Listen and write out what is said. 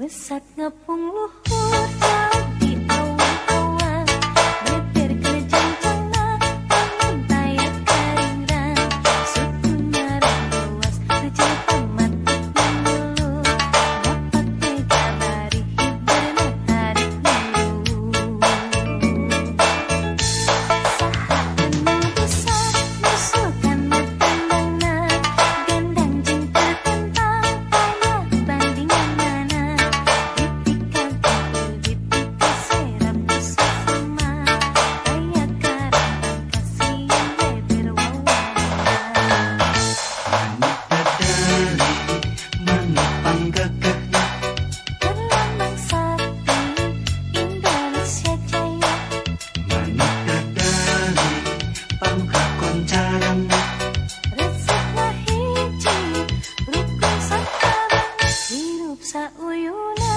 Wesak ngepung luhur jauh di awan-awan, meter ke janjana bangun tayat karingan, suku ngarang luas kecil pamat menulu, dapat tega bari hiberna tarik dulu. Saha anu besar musuhkan matandangna, gendang jing tertentang payah bandingan mana. Sauyuna